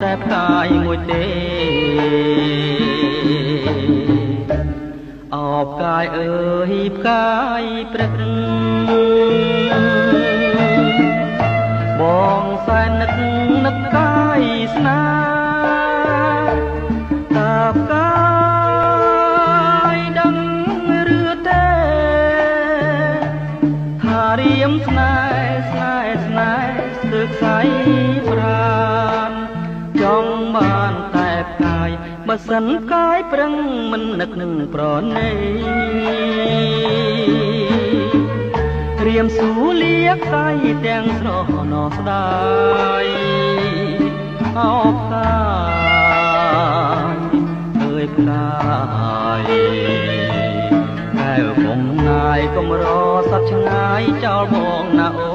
តែផ្កាយមួយទេអបកាយអើយផ្កាយព្រះបងសែននឹកកាយស្នាតាផ្កាយដឹងឬទេថារៀមស្នេហ៍ស្ទើខ្សែប្រានចង់បានតែផ្កាយបើសិនផ្កាយប្រឹងមិននឹកនឹងប្រណីរៀមស៊ូលាផ្កាយទាំងស្រស់ណោះស្ដាយអោផ្កាយអើយផ្កាយកែវបងណាយកុំរសត្វឆ្ងាយចោលបងណាអូ